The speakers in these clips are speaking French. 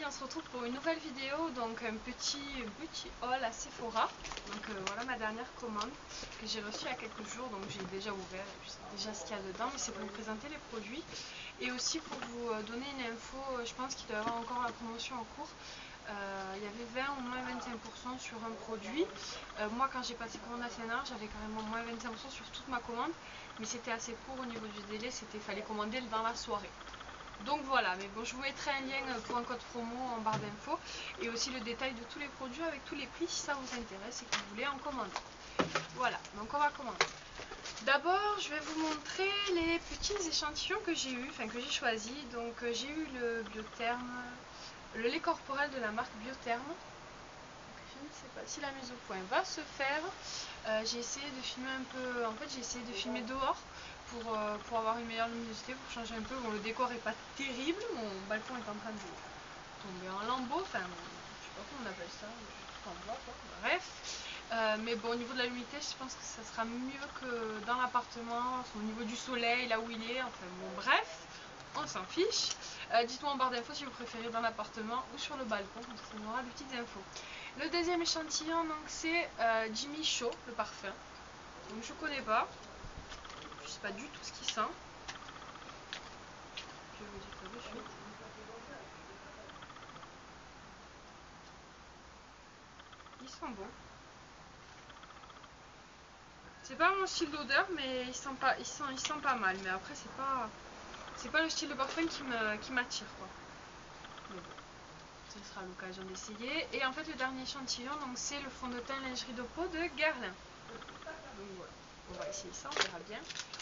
on se retrouve pour une nouvelle vidéo, donc un petit haul à Sephora. Donc voilà ma dernière commande que j'ai reçue il y a quelques jours, donc j'ai déjà ouvert, je sais déjà ce qu'il y a dedans, mais c'est pour vous présenter les produits et aussi pour vous donner une info. Je pense qu'il doit y avoir encore la promotion en cours. Il y avait 20 ou moins 25% sur un produit. Moi quand j'ai passé commande à CNR, j'avais carrément moins 25% sur toute ma commande, mais c'était assez court au niveau du délai, fallait commander dans la soirée. Donc voilà, mais bon, je vous mettrai un lien pour un code promo en barre d'infos et aussi le détail de tous les produits avec tous les prix si ça vous intéresse et que vous voulez en commander. Voilà, donc on va commander. D'abord, je vais vous montrer les petits échantillons que j'ai eu, que j'ai choisi. Donc j'ai eu le Biotherme, le lait corporel de la marque Biotherme. Je ne sais pas si la mise au point va se faire. J'ai essayé de filmer un peu, en fait j'ai essayé de filmer dehors pour avoir une meilleure luminosité, pour changer un peu. Bon, le décor est pas terrible, mon balcon est en train de tomber en lambeaux, je sais pas comment on appelle ça, en bois quoi, bref. Mais bon, au niveau de la luminosité, je pense que ça sera mieux que dans l'appartement, au niveau du soleil, là où il est, enfin bon, bref, on s'en fiche. Dites-moi en barre d'infos si vous préférez dans l'appartement ou sur le balcon, comme ça on aura des petites infos. Le deuxième échantillon, donc c'est Jimmy Choo, le parfum. Donc je connais pas, je sais pas du tout ce qu'il sent. Je vais vous dire ça de suite. Il sent bon. C'est pas mon style d'odeur, mais il sent pas mal. Mais après c'est pas le style de parfum qui m'attire quoi. Mais bon, ce sera l'occasion d'essayer. Et en fait le dernier échantillon, donc c'est le fond de teint lingerie de peau de Guerlain. Donc voilà, on va essayer ça, on verra bien.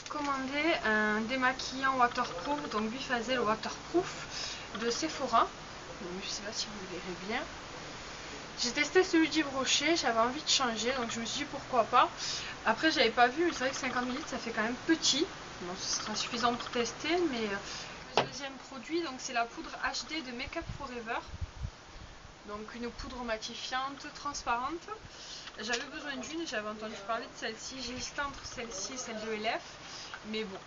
Commandé un démaquillant waterproof, donc biphasel waterproof de Sephora. Donc, je sais pas si vous verrez bien. J'ai testé celui d'Yves Rocher, j'avais envie de changer, donc je me suis dit pourquoi pas. Après j'avais pas vu, mais c'est vrai que 50 ml ça fait quand même petit. Bon, ce sera suffisant pour tester, mais le deuxième produit, donc c'est la poudre HD de Make Up Forever. Donc une poudre matifiante, transparente. J'avais besoin d'une, j'avais entendu parler de celle-ci, j'ai hésité entre celle-ci et celle de LF. Mais bon,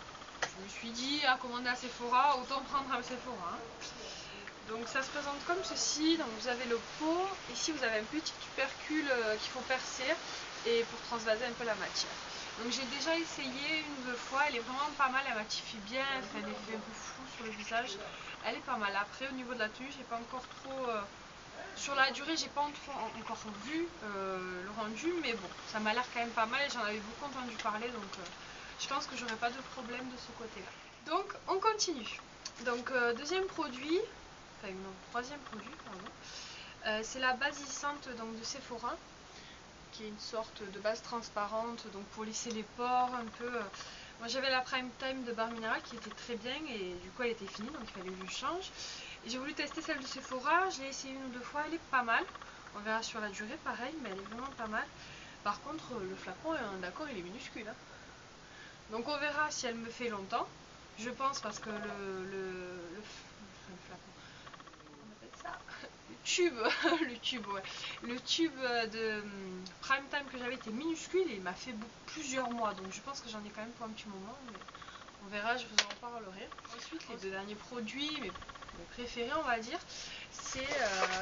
je me suis dit à commander à Sephora, autant prendre à Sephora. Hein. Donc ça se présente comme ceci, donc vous avez le pot, ici vous avez un petit tubercule qu'il faut percer et pour transvaser un peu la matière. Donc j'ai déjà essayé une ou deux fois, elle est vraiment pas mal, elle matifie bien, elle fait un effet un peu flou sur le visage, elle est pas mal. Après au niveau de la tenue, j'ai pas encore trop... sur la durée, j'ai pas encore vu le rendu, mais bon, ça m'a l'air quand même pas mal et j'en avais beaucoup entendu parler, donc je pense que j'aurai pas de problème de ce côté-là. Donc on continue. Donc deuxième produit, enfin non, troisième produit, pardon, c'est la basissante donc, de Sephora, qui est une sorte de base transparente, donc pour lisser les pores un peu. Moi j'avais la Prime Time de Bar Mineral qui était très bien et du coup elle était finie, donc il fallait que je change. Et j'ai voulu tester celle de Sephora, je l'ai essayé une ou deux fois, elle est pas mal. On verra sur la durée pareil, mais elle est vraiment pas mal. Par contre le flacon, d'accord, il est minuscule. Hein. Donc on verra si elle me fait longtemps. Je pense parce que le flacon, on appelle ça le tube de Prime Time que j'avais était minuscule et il m'a fait plusieurs mois. Donc je pense que j'en ai quand même pour un petit moment. Mais on verra, je vous en parlerai. Ensuite, les deux derniers produits, mes préférés on va dire, c'est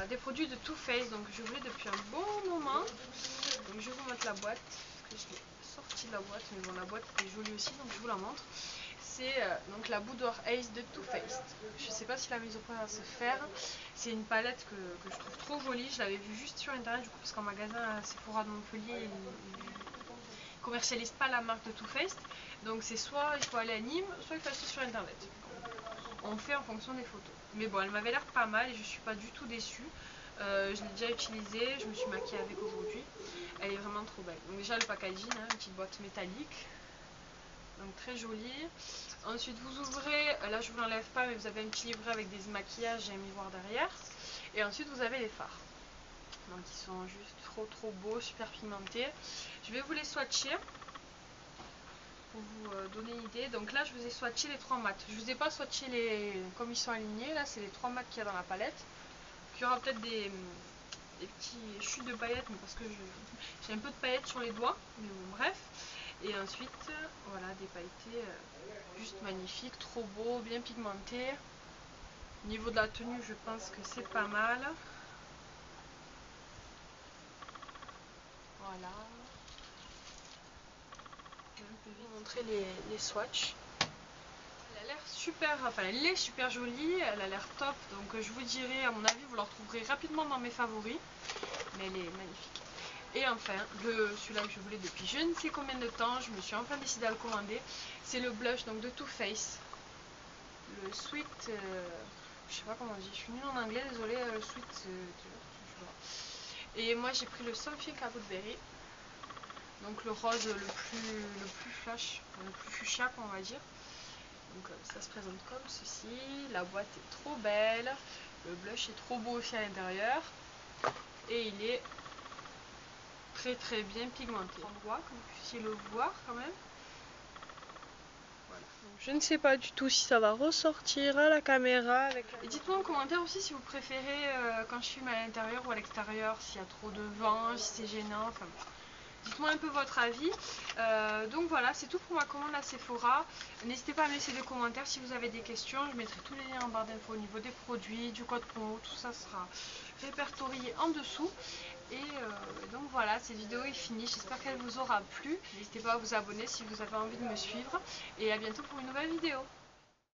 des produits de Too Faced. Donc je voulais depuis un bon moment. Donc je vais vous mettre la boîte. Parce que je l'ai sortie de la boîte, mais bon la boîte était jolie aussi, donc je vous la montre. C'est donc la Boudoir Ace de Too Faced. Je sais pas si la mise au point va se faire. C'est une palette que je trouve trop jolie. Je l'avais vue juste sur internet du coup parce qu'en magasin à Sephora de Montpellier ils commercialisent pas la marque de Too Faced. Donc c'est soit il faut aller à Nîmes, soit il faut acheter sur internet. On fait en fonction des photos. Mais bon, elle m'avait l'air pas mal et je suis pas du tout déçue. Je l'ai déjà utilisée, je me suis maquillée avec aujourd'hui. Elle est vraiment trop belle. Donc déjà le packaging, hein, une petite boîte métallique. Donc très jolie. Ensuite vous ouvrez, là je vous l'enlève pas mais vous avez un petit livret avec des maquillages et un miroir derrière. Et ensuite vous avez les fards. Donc ils sont juste trop beaux, super pigmentés. Je vais vous les swatcher pour vous donner une idée. Donc là je vous ai swatché les 3 mats. Je vous ai pas swatché comme ils sont alignés, là c'est les 3 mats qu'il y a dans la palette. Puis il y aura peut-être des petits chutes de paillettes, mais parce que j'ai un peu de paillettes sur les doigts, mais bon bref. Et ensuite, voilà, des pailletés juste magnifiques, trop beaux, bien pigmentés. Au niveau de la tenue, je pense que c'est pas mal. Voilà. Je vais vous montrer les swatchs. Elle a l'air super, enfin elle est super jolie, elle a l'air top, donc je vous dirai, à mon avis vous la retrouverez rapidement dans mes favoris, mais elle est magnifique. Et enfin, celui-là que je voulais depuis je ne sais combien de temps, je me suis enfin décidée à le commander, c'est le blush donc de Too Faced, le Sweet, je sais pas comment on dit, je suis nulle en anglais, désolé, Sweet, je sais pas. Et moi j'ai pris le Something Berry, donc le rose le plus flash, le plus fuchsia on va dire. Donc ça se présente comme ceci, la boîte est trop belle, le blush est trop beau aussi à l'intérieur et il est très bien pigmenté. Endroit, comme vous puissiez le voir quand même. Voilà. Donc, je ne sais pas du tout si ça va ressortir à la caméra. Et dites-moi en commentaire aussi si vous préférez quand je filme à l'intérieur ou à l'extérieur, s'il y a trop de vent, si c'est gênant, enfin dites-moi un peu votre avis. Donc voilà, c'est tout pour ma commande à Sephora. N'hésitez pas à me laisser des commentaires si vous avez des questions. Je mettrai tous les liens en barre d'infos au niveau des produits, du code promo, tout ça sera répertorié en dessous. Et donc voilà, cette vidéo est finie. J'espère qu'elle vous aura plu. N'hésitez pas à vous abonner si vous avez envie de me suivre. Et à bientôt pour une nouvelle vidéo.